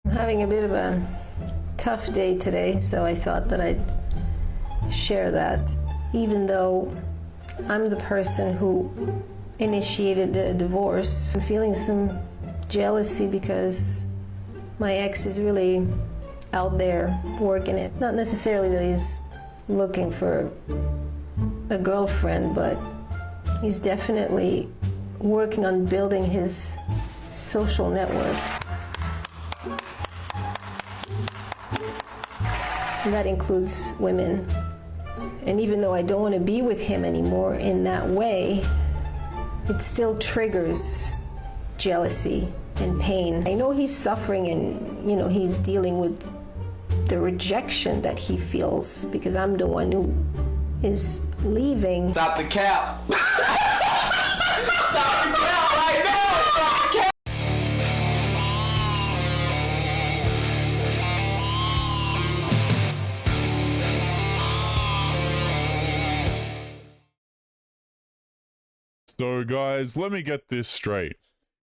I'm having a bit of a tough day today, so I thought that I'd share that. Even though I'm the person who initiated the divorce, I'm feeling some jealousy because my ex is really out there working it. Not necessarily that he's looking for a girlfriend, but he's definitely working on building his social network. And that includes women. And even though I don't want to be with him anymore in that way, it still triggers jealousy and pain. I know he's suffering and, he's dealing with the rejection that he feels because I'm the one who is leaving. Stop the cap! Stop the cap right now! Stop the cap! So guys, let me get this straight.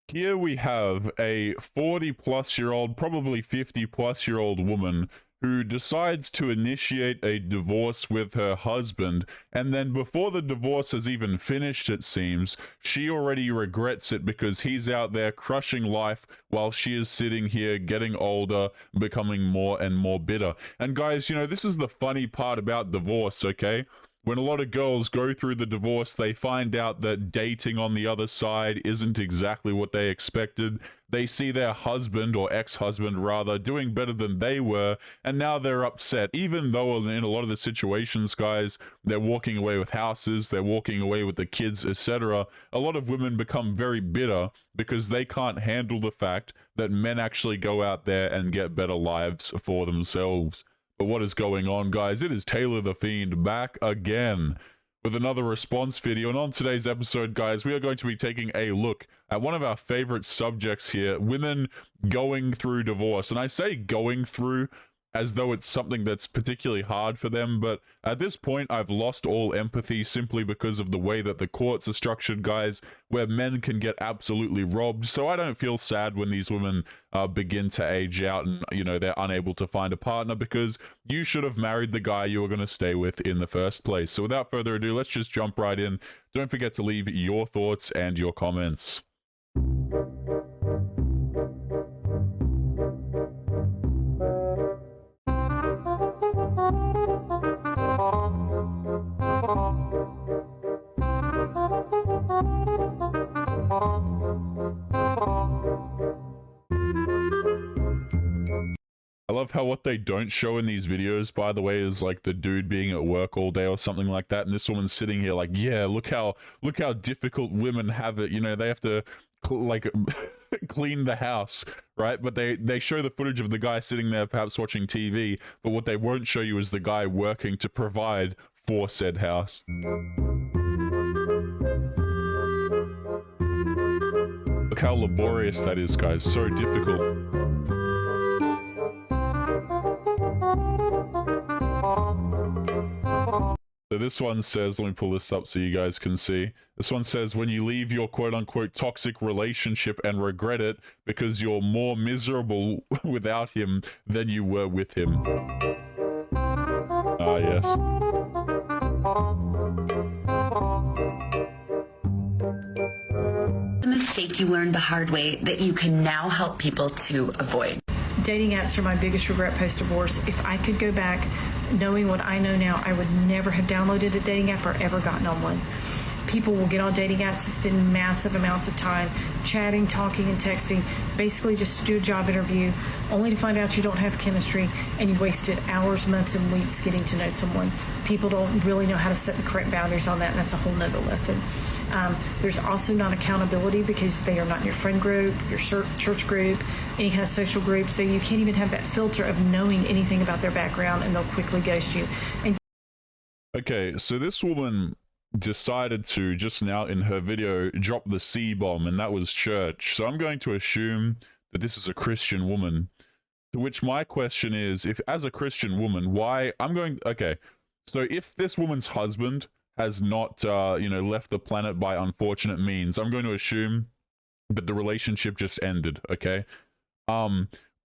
Here we have a 40-plus-year-old, probably 50-plus-year-old woman who decides to initiate a divorce with her husband, and then before the divorce has even finished, it seems, she already regrets it because he's out there crushing life while she is sitting here getting older, becoming more and more bitter. And guys, this is the funny part about divorce, okay? When a lot of girls go through the divorce, they find out that dating on the other side isn't exactly what they expected. They see their husband, or ex-husband rather, doing better than they were, and now they're upset. Even though in a lot of the situations, guys, they're walking away with houses, they're walking away with the kids, etc. A lot of women become very bitter because they can't handle the fact that men actually go out there and get better lives for themselves. But what is going on, guys? It is Taylor the Fiend back again with another response video. And on today's episode, guys, we are going to be taking a look at one of our favorite subjects here, women going through divorce. And I say going through as though it's something that's particularly hard for them, but at this point I've lost all empathy simply because of the way that the courts are structured, guys, where men can get absolutely robbed. So I don't feel sad when these women begin to age out and they're unable to find a partner, because you should have married the guy you were going to stay with in the first place. So without further ado, let's just jump right in. Don't forget to leave your thoughts and your comments. I love how what they don't show in these videos, by the way, is like the dude being at work all day or something like that, and this woman's sitting here like, yeah, look how difficult women have it. They have to clean the house, right? But they show the footage of the guy sitting there perhaps watching TV, but what they won't show you is the guy working to provide for said house. Look how laborious that is, guys. So difficult. So this one says, let me pull this up so you guys can see. This one says, when you leave your quote-unquote toxic relationship and regret it because you're more miserable without him than you were with him. Ah, yes. The mistake you learned the hard way that you can now help people to avoid. Dating apps are my biggest regret post-divorce. If I could go back knowing what I know now, I would never have downloaded a dating app or ever gotten on one. People will get on dating apps and spend massive amounts of time chatting, talking, and texting, basically just to do a job interview, only to find out you don't have chemistry, and you wasted hours, months, and weeks getting to know someone. People don't really know how to set the correct boundaries on that, and that's a whole nother lesson. There's also not accountability because they are not in your friend group, your church group, any kind of social group, so you can't even have that filter of knowing anything about their background, and they'll quickly ghost you. Okay, so this woman decided to, just now in her video, drop the C-bomb, and that was church. So I'm going to assume that this is a Christian woman. To which my question is, if as a Christian woman, why... Okay, so if this woman's husband has not, left the planet by unfortunate means, I'm going to assume that the relationship just ended, okay?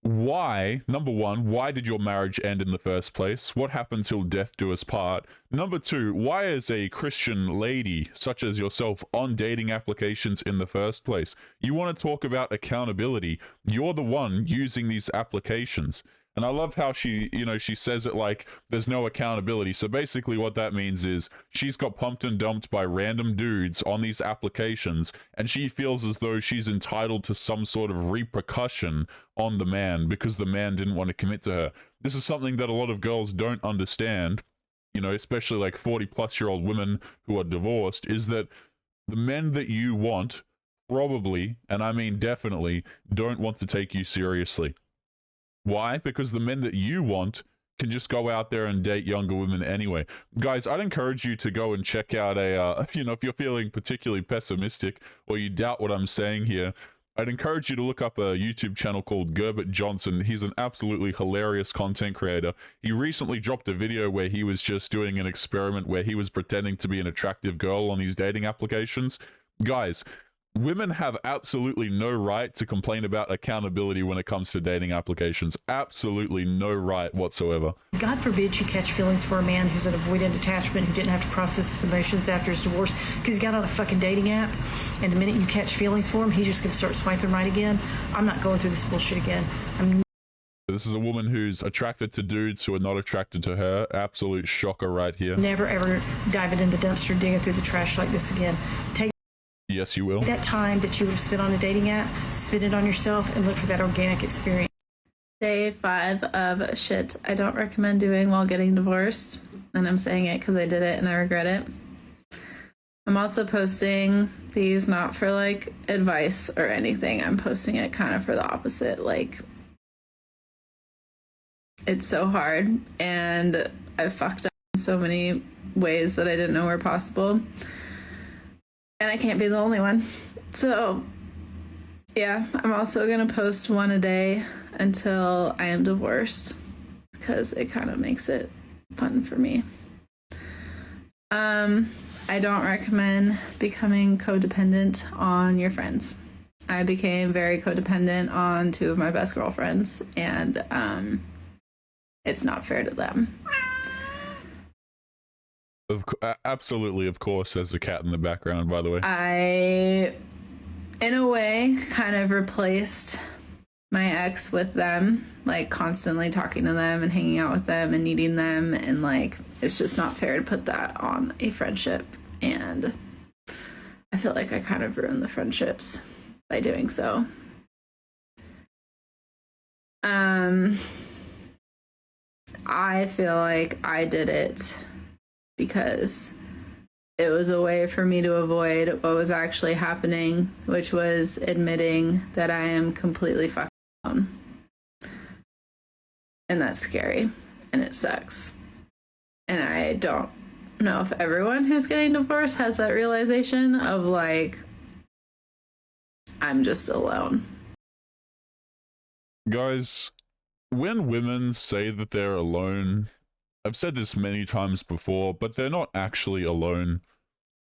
why, number one, why did your marriage end in the first place? What happened till death do us part? Number two, why is a Christian lady such as yourself on dating applications in the first place? You want to talk about accountability. You're the one using these applications. And I love how she, she says it like there's no accountability. So basically what that means is she's got pumped and dumped by random dudes on these applications, and she feels as though she's entitled to some sort of repercussion on the man because the man didn't want to commit to her. This is something that a lot of girls don't understand, especially like 40-plus-year-old women who are divorced, is that the men that you want probably, and I mean definitely, don't want to take you seriously. Why? Because the men that you want can just go out there and date younger women anyway. Guys, I'd encourage you to go and check out if you're feeling particularly pessimistic or you doubt what I'm saying here, I'd encourage you to look up a YouTube channel called Gerbert Johnson. He's an absolutely hilarious content creator. He recently dropped a video where he was just doing an experiment where he was pretending to be an attractive girl on these dating applications. Guys, women have absolutely no right to complain about accountability when it comes to dating applications. Absolutely no right whatsoever. God forbid you catch feelings for a man who's an avoidant attachment, who didn't have to process his emotions after his divorce because he got on a fucking dating app, and the minute you catch feelings for him, he's just going to start swiping right again. I'm not going through this bullshit again. This is a woman who's attracted to dudes who are not attracted to her. Absolute shocker right here. Never ever diving in the dumpster, digging through the trash like this again. Yes, you will. That time that you would have spent on a dating app, spend it on yourself and look for that organic experience. Day 5 of shit I don't recommend doing while getting divorced. And I'm saying it because I did it and I regret it. I'm also posting these not for like advice or anything. I'm posting it kind of for the opposite. Like, it's so hard and I fucked up in so many ways that I didn't know were possible. And I can't be the only one. So, yeah, I'm also going to post one a day until I am divorced because it kind of makes it fun for me. I don't recommend becoming codependent on your friends. I became very codependent on 2 of my best girlfriends, and it's not fair to them. Absolutely, of course, there's a cat in the background, by the way. I, in a way, kind of replaced my ex with them, like constantly talking to them and hanging out with them and needing them, and like it's just not fair to put that on a friendship, and I feel like I kind of ruined the friendships by doing so. I feel like I did it because it was a way for me to avoid what was actually happening, which was admitting that I am completely fucking alone. And that's scary, and it sucks. And I don't know if everyone who's getting divorced has that realization of like, I'm just alone. Guys, when women say that they're alone, I've said this many times before, but they're not actually alone.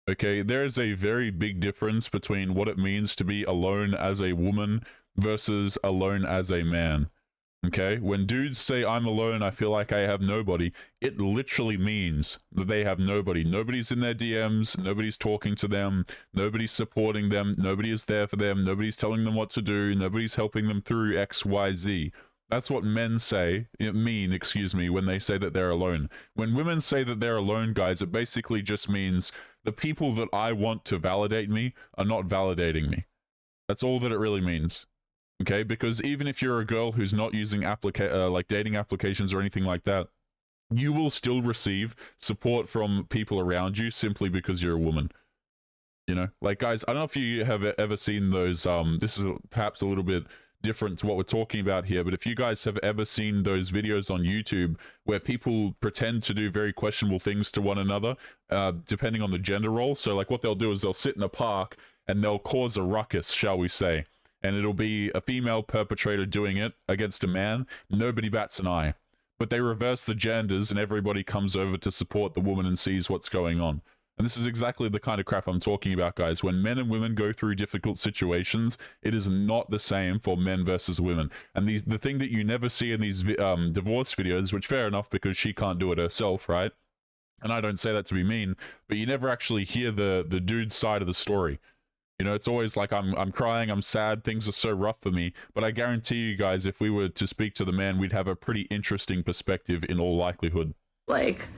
Okay, there's a very big difference between what it means to be alone as a woman versus alone as a man. Okay, when dudes say I'm alone, I feel like I have nobody, it literally means that they have nobody. Nobody's in their DMs, nobody's talking to them, nobody's supporting them, nobody is there for them, nobody's telling them what to do, nobody's helping them through X, Y, Z. That's what men mean, when they say that they're alone. When women say that they're alone, guys, it basically just means the people that I want to validate me are not validating me. That's all that it really means. Okay, because even if you're a girl who's not using like dating applications or anything like that, you will still receive support from people around you simply because you're a woman. Like, guys, I don't know if you have ever seen those, this is perhaps a little bit different to what we're talking about here, but if you guys have ever seen those videos on YouTube where people pretend to do very questionable things to one another, depending on the gender role. So like what they'll do is they'll sit in a park and they'll cause a ruckus, shall we say, and it'll be a female perpetrator doing it against a man. Nobody bats an eye, but they reverse the genders and everybody comes over to support the woman and sees what's going on. And this is exactly the kind of crap I'm talking about, guys. When men and women go through difficult situations, it is not the same for men versus women. And the thing that you never see in these divorce videos, which fair enough because she can't do it herself, right? And I don't say that to be mean, but you never actually hear the dude's side of the story. You know, it's always like I'm crying, I'm sad, things are so rough for me. But I guarantee you guys, if we were to speak to the man, we'd have a pretty interesting perspective in all likelihood. Like,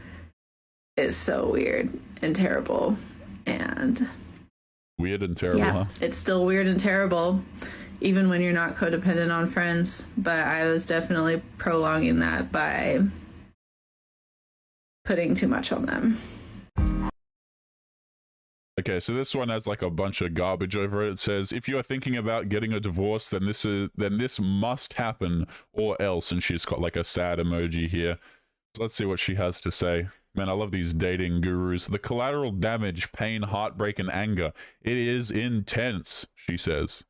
it's so weird and terrible. And weird and terrible, yeah, huh? it's still weird and terrible, even when you're not codependent on friends. But I was definitely prolonging that by putting too much on them. Okay, so this one has like a bunch of garbage over it. It says, if you are thinking about getting a divorce, then this must happen or else. And she's got like a sad emoji here. So let's see what she has to say. Man, I love these dating gurus. The collateral damage, pain, heartbreak, and anger. It is intense, she says.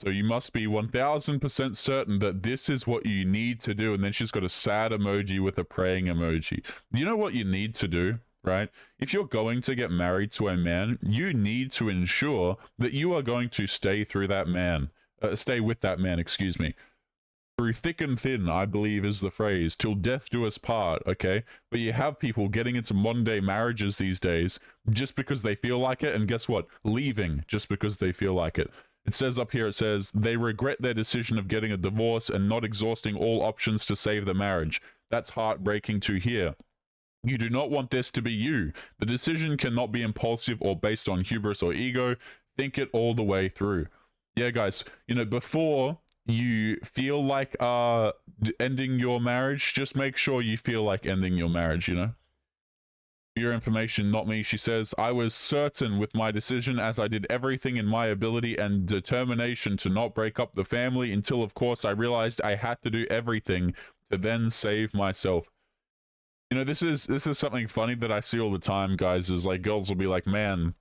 So you must be 1000% certain that this is what you need to do. And then she's got a sad emoji with a praying emoji. You know what you need to do? Right? If you're going to get married to a man, you need to ensure that you are going to stay through that man, stay with that man, excuse me. Through thick and thin, I believe is the phrase, till death do us part, okay? But you have people getting into modern day marriages these days just because they feel like it, and guess what? Leaving just because they feel like it. It says up here, it says, they regret their decision of getting a divorce and not exhausting all options to save the marriage. That's heartbreaking to hear. You do not want this to be you. The decision cannot be impulsive or based on hubris or ego. Think it all the way through. Yeah, guys, you know, before you feel like ending your marriage, just make sure you feel like ending your marriage, you know? For your information, not me, she says, I was certain with my decision as I did everything in my ability and determination to not break up the family until, of course, I realized I had to do everything to then save myself. You know, this is something funny that I see all the time, guys, is like girls will be like, man,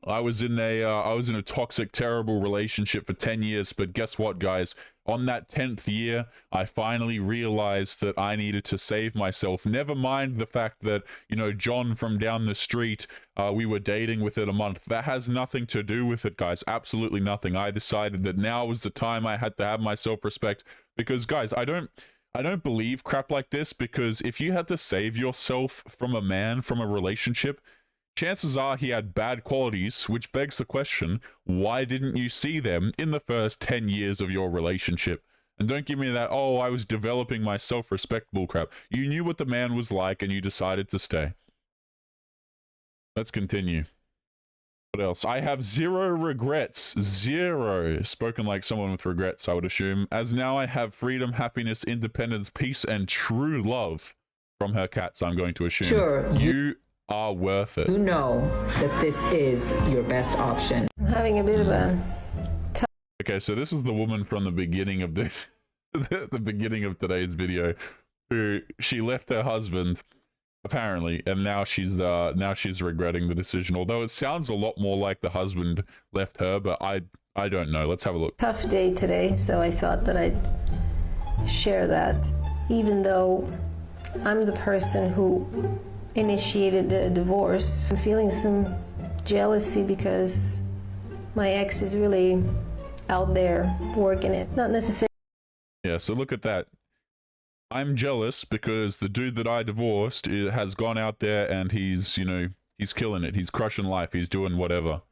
I was in a toxic, terrible relationship for 10 years, but guess what, guys? On that 10th year, I finally realized that I needed to save myself. Never mind the fact that, you know, John from down the street, we were dating within a month. That has nothing to do with it, guys. Absolutely nothing. I decided that now was the time I had to have my self-respect because, guys, I don't believe crap like this, because if you had to save yourself from a man, from a relationship, chances are he had bad qualities, which begs the question, why didn't you see them in the first 10 years of your relationship? And don't give me that, oh, I was developing my self-respect bullcrap. You knew what the man was like and you decided to stay. Let's continue. What else? I have zero regrets. Zero. Spoken like someone with regrets, I would assume. As now I have freedom, happiness, independence, peace, and true love from her cats, I'm going to assume. Sure. You are worth it. You know that this is your best option. I'm having a bit of a Okay, so this is the woman from the beginning of this, the beginning of today's video, who she left her husband, apparently, and now she's regretting the decision. Although it sounds a lot more like the husband left her, but I don't know. Let's have a look. tough day today, so I thought that I'd share that. Even though I'm the person who initiated the divorce, I'm feeling some jealousy because my ex is really out there working it. Not necessarily. Yeah, so look at that. I'm jealous because the dude that I divorced has gone out there and he's, you know, he's killing it. He's crushing life. He's doing whatever.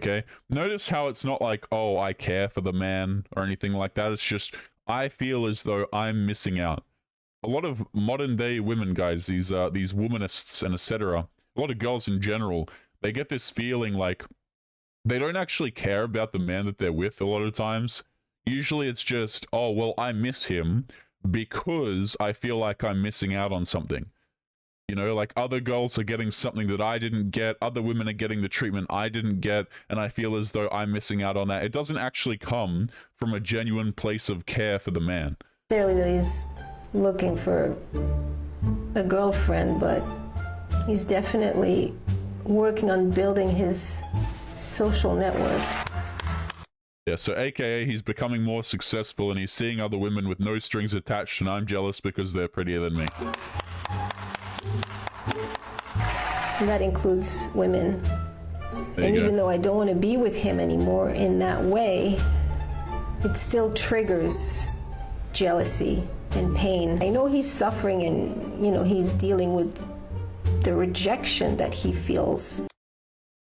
Okay? Notice how it's not like, oh, I care for the man or anything like that. It's just, I feel as though I'm missing out. A lot of modern day women, guys, these womanists and etc., a lot of girls in general, they get this feeling like they don't actually care about the man that they're with a lot of times. Usually it's just, oh, well, I miss him because I feel like I'm missing out on something. You know, like other girls are getting something that I didn't get, other women are getting the treatment I didn't get, and I feel as though I'm missing out on that. It doesn't actually come from a genuine place of care for the man. That he's looking for a girlfriend, but he's definitely working on building his social network. Yeah, so AKA he's becoming more successful and he's seeing other women with no strings attached, and I'm jealous because they're prettier than me. And that includes women. There And you even go. though I don't want to be with him anymore in that way, it still triggers jealousy and pain. I know he's suffering and, he's dealing with the rejection that he feels.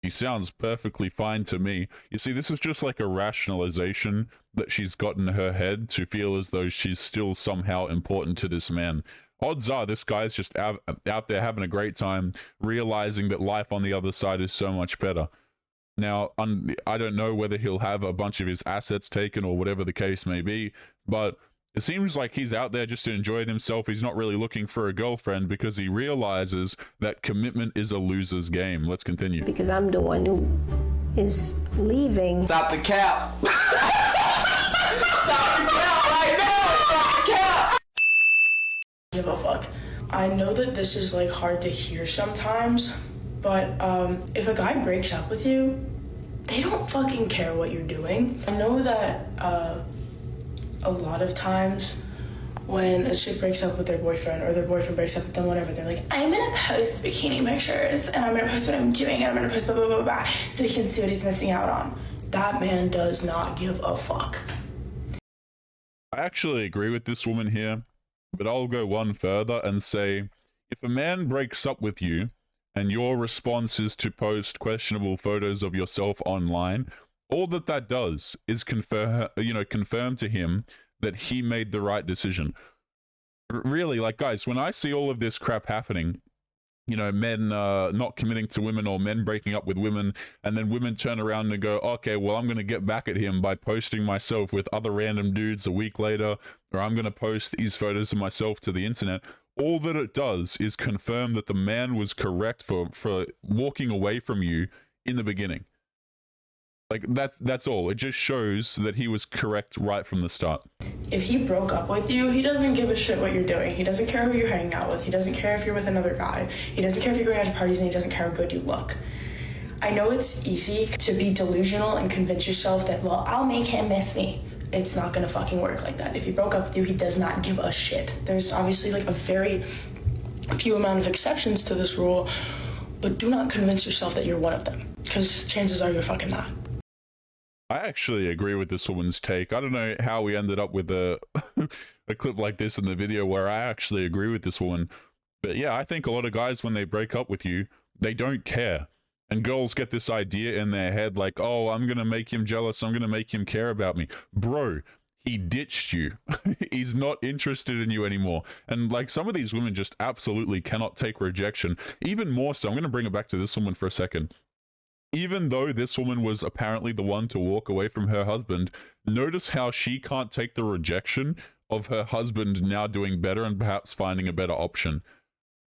He sounds perfectly fine to me. You see, this is just like a rationalization that she's got in her head to feel as though she's still somehow important to this man. Odds are this guy's just out there having a great time, realizing that life on the other side is so much better. Now, I don't know whether he'll have a bunch of his assets taken or whatever the case may be, but it seems like he's out there just to enjoy himself. He's not really looking for a girlfriend because he realizes that commitment is a loser's game. Let's continue. Because I'm the one who is leaving. Stop the cap. Stop the cap right now. Stop the cap. Give a fuck. I know that this is like hard to hear sometimes, but if a guy breaks up with you, they don't fucking care what you're doing. I know that a lot of times when a chick breaks up with their boyfriend or their boyfriend breaks up with them, whatever, they're like, I'm gonna post bikini pictures and I'm gonna post what I'm doing and I'm gonna post blah blah blah blah so he can see what he's missing out on. That man does not give a fuck. I actually agree with this woman here, but I'll go one further and say, if a man breaks up with you and your response is to post questionable photos of yourself online, all that does is confirm to him that he made the right decision. Really, like, guys, when I see all of this crap happening, men not committing to women or men breaking up with women, and then women turn around and go, okay, well, I'm going to get back at him by posting myself with other random dudes a week later, or I'm going to post these photos of myself to the internet. All that it does is confirm that the man was correct for walking away from you in the beginning. Like, that's all. It just shows that he was correct right from the start. If he broke up with you, he doesn't give a shit what you're doing. He doesn't care who you're hanging out with. He doesn't care if you're with another guy. He doesn't care if you're going out to parties, and he doesn't care how good you look. I know it's easy to be delusional and convince yourself that, well, I'll make him miss me. It's not gonna fucking work like that. If he broke up with you, he does not give a shit. There's obviously like a very few amount of exceptions to this rule, but do not convince yourself that you're one of them, because chances are you're fucking not. I actually agree with this woman's take. I don't know how we ended up with a a clip like this in the video where I actually agree with this woman. But yeah, I think a lot of guys, when they break up with you, they don't care. And girls get this idea in their head like, oh, I'm going to make him jealous. I'm going to make him care about me. Bro, he ditched you. He's not interested in you anymore. And like, some of these women just absolutely cannot take rejection. Even more so, I'm going to bring it back to this woman for a second. Even though this woman was apparently the one to walk away from her husband, notice how she can't take the rejection of her husband now doing better and perhaps finding a better option.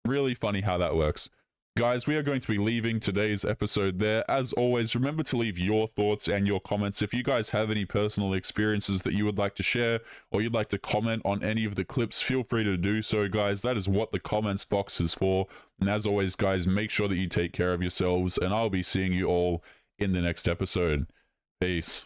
Really funny how that works. Guys, we are going to be leaving today's episode there. As always, remember to leave your thoughts and your comments. If you guys have any personal experiences that you would like to share, or you'd like to comment on any of the clips, feel free to do so, guys. That is what the comments box is for. And as always, guys, make sure that you take care of yourselves, and I'll be seeing you all in the next episode. Peace.